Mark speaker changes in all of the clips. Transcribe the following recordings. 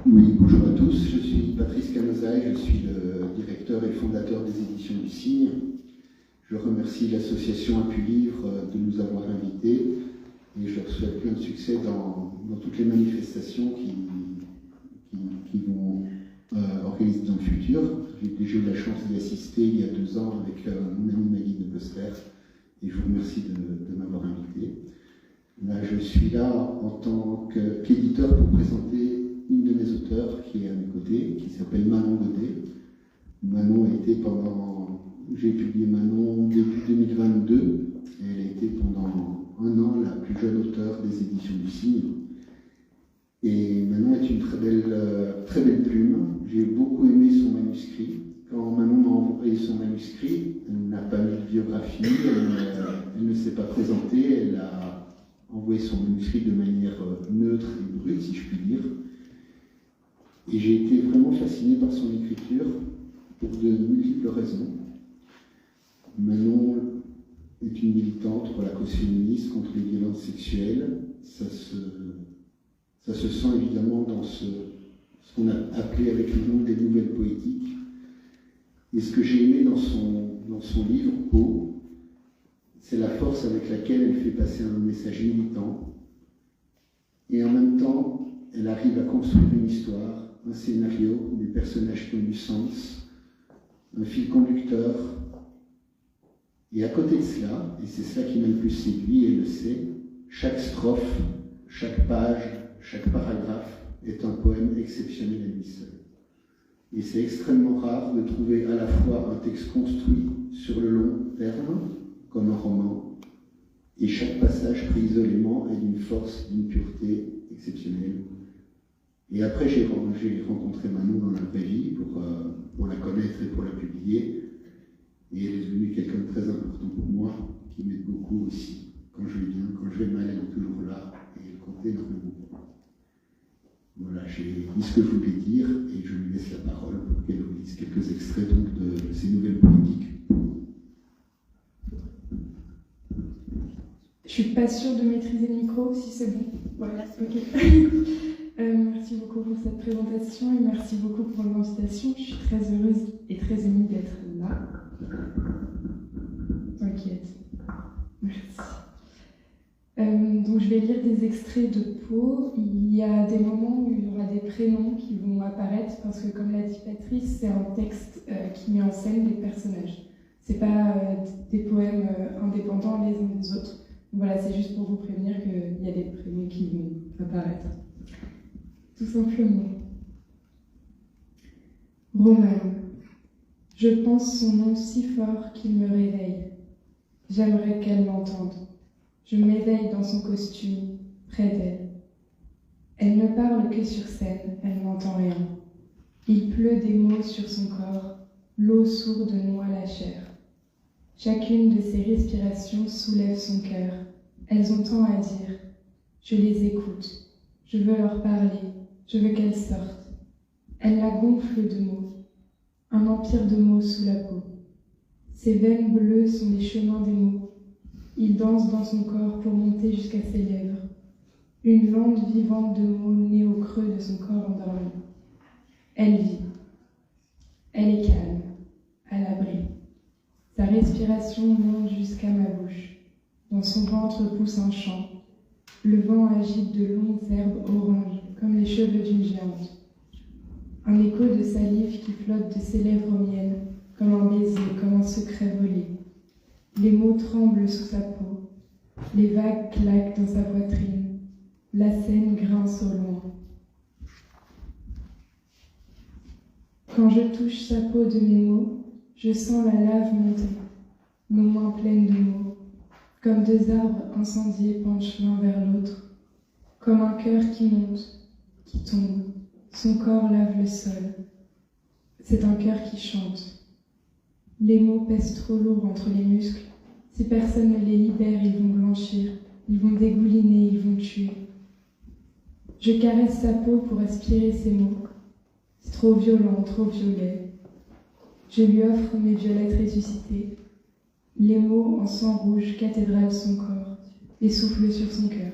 Speaker 1: Oui, bonjour à tous, je suis Patrice Canozaï, je suis le directeur et fondateur des éditions du Cygne. Je remercie l'association Appui Livre de nous avoir invités et je leur souhaite plein de succès dans toutes les manifestations qui vont organiser dans le futur. J'ai déjà eu la chance d'y assister il y a 2 ans avec mon ami Maggie de Bosser et je vous remercie de m'avoir invité. Là, je suis là en tant qu'éditeur pour présenter une de mes auteurs qui est à mes côtés, qui s'appelle Manon Godet. Manon a été j'ai publié Manon début 2022, et elle a été pendant 1 an la plus jeune auteure des éditions du Cygne. Et Manon est une très belle plume. J'ai beaucoup aimé son manuscrit. Quand Manon m'a envoyé son manuscrit, elle n'a pas mis de biographie, elle ne s'est pas présentée, elle a envoyé son manuscrit de manière neutre et brute, si je puis dire. Et j'ai été vraiment fasciné par son écriture pour de multiples raisons. Manon est une militante pour la cause féministe, contre les violences sexuelles. Ça se sent évidemment dans ce qu'on a appelé avec le nom des nouvelles poétiques. Et ce que j'ai aimé dans son livre, Peau, c'est la force avec laquelle elle fait passer un message militant. Et en même temps, elle arrive à construire une histoire, un scénario, des personnages qui ont du sens, un fil conducteur. Et à côté de cela, et c'est cela qui m'a le plus séduit, elle le sait, chaque strophe, chaque page, chaque paragraphe est un poème exceptionnel à lui seul. Et c'est extrêmement rare de trouver à la fois un texte construit sur le long terme, comme un roman, et chaque passage pris isolément est d'une force, d'une pureté exceptionnelle. Et après, j'ai rencontré Manon dans la vraie vie pour la connaître et pour la publier. Et elle est devenue quelqu'un de très important pour moi, qui m'aide beaucoup aussi. Quand je vais bien, quand je vais mal, elle est toujours là et elle compte énormément pour moi. Voilà, j'ai dit ce que je voulais dire et je lui laisse la parole pour qu'elle vous lise quelques extraits donc, de ces nouvelles poétiques.
Speaker 2: Je suis pas sûre de maîtriser le micro, si c'est bon. Voilà, ok. Merci beaucoup pour cette présentation et merci beaucoup pour l'invitation. Je suis très heureuse et très émue d'être là. T'inquiète. Merci. Donc je vais lire des extraits de Peau. Il y a des moments où il y aura des prénoms qui vont apparaître parce que, comme l'a dit Patrice, c'est un texte qui met en scène des personnages. C'est pas des poèmes indépendants les uns des autres. Voilà, c'est juste pour vous prévenir qu'il y a des prénoms qui vont apparaître. Tout simplement. Romane. Je pense son nom si fort qu'il me réveille. J'aimerais qu'elle m'entende. Je m'éveille dans son costume, près d'elle. Elle ne parle que sur scène, elle n'entend rien. Il pleut des mots sur son corps, l'eau sourde noie la chair. Chacune de ses respirations soulève son cœur. Elles ont tant à dire. Je les écoute. Je veux leur parler. Je veux qu'elles sortent. Elle la gonfle de mots. Un empire de mots sous la peau. Ses veines bleues sont les chemins des mots. Ils dansent dans son corps pour monter jusqu'à ses lèvres. Une lande vivante de mots née au creux de son corps endormi. Elle vit. Elle est calme, à l'abri. Sa respiration monte jusqu'à ma bouche. Dans son ventre pousse un chant. Le vent agite de longues herbes oranges, comme les cheveux d'une géante. Un écho de salive qui flotte de ses lèvres miennes, comme un baiser, comme un secret volé. Les mots tremblent sous sa peau. Les vagues claquent dans sa poitrine. La scène grince au loin. Quand je touche sa peau de mes mots, je sens la lave monter, nos mains pleines de mots, comme 2 arbres incendiés penchent l'un vers l'autre, comme un cœur qui monte, qui tombe, son corps lave le sol. C'est un cœur qui chante. Les mots pèsent trop lourd entre les muscles. Si personne ne les libère, ils vont blanchir, ils vont dégouliner, ils vont tuer. Je caresse sa peau pour aspirer ses mots. C'est trop violent, trop violet. Je lui offre mes violettes ressuscitées. Les mots en sang rouge cathédralent son corps et soufflent sur son cœur.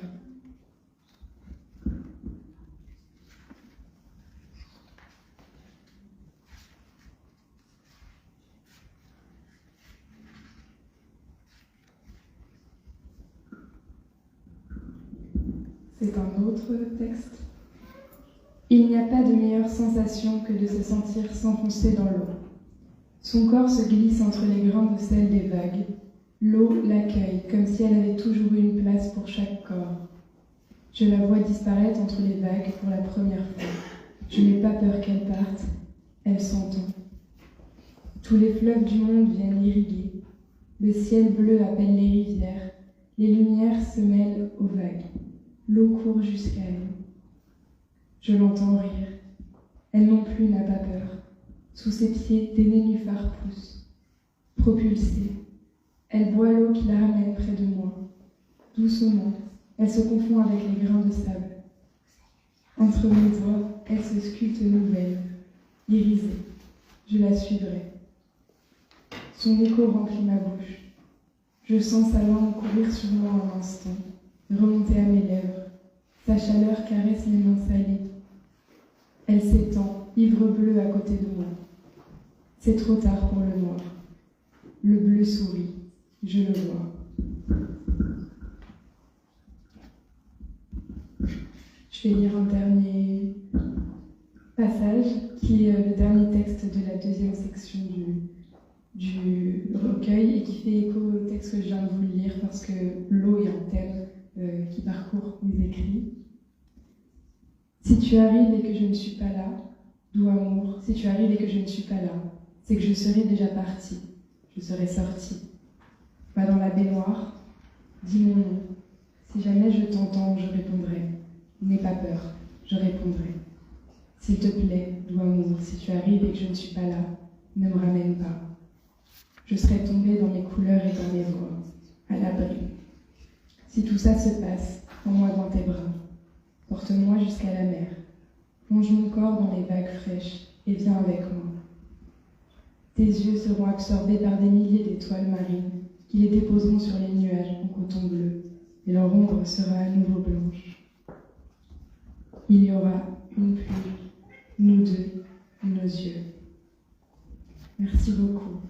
Speaker 2: C'est un autre texte. Il n'y a pas de meilleure sensation que de se sentir s'enfoncer dans l'eau. Son corps se glisse entre les grains de sel des vagues. L'eau l'accueille comme si elle avait toujours eu une place pour chaque corps. Je la vois disparaître entre les vagues pour la première fois. Je n'ai pas peur qu'elle parte, elle s'entend. Tous les fleuves du monde viennent l'irriguer. Le ciel bleu appelle les rivières. Les lumières se mêlent aux vagues. L'eau court jusqu'à elle. Je l'entends rire. Elle non plus n'a pas peur. Sous ses pieds, des nénuphars poussent. Propulsée, elle boit l'eau qui la ramène près de moi. Doucement, elle se confond avec les grains de sable. Entre mes doigts, elle se sculpte nouvelle, irisée. Je la suivrai. Son écho remplit ma bouche. Je sens sa langue courir sur moi un instant, remonter à mes lèvres. Sa chaleur caresse mes mains salées. Elle s'étend, ivre bleu à côté de moi. C'est trop tard pour le noir. Le bleu sourit, je le vois. Je vais lire un dernier passage, qui est le dernier texte de la deuxième section du recueil et qui fait écho au texte que je viens de vous lire parce que l'eau est un thème qui parcourt mes écrits. Si tu arrives et que je ne suis pas là, doux amour, si tu arrives et que je ne suis pas là, c'est que je serai déjà partie, je serai sortie. Va dans la baignoire, dis mon nom. Si jamais je t'entends, je répondrai. N'aie pas peur, je répondrai. S'il te plaît, doux amour, si tu arrives et que je ne suis pas là, ne me ramène pas. Je serai tombée dans mes couleurs et dans mes voix, à l'abri. Si tout ça se passe, prends-moi dans tes bras. Porte-moi jusqu'à la mer. Plonge mon corps dans les vagues fraîches et viens avec moi. Tes yeux seront absorbés par des milliers d'étoiles marines qui les déposeront sur les nuages en coton bleu et leur ombre sera à nouveau blanche. Il y aura une pluie, nous deux, nos yeux. Merci beaucoup.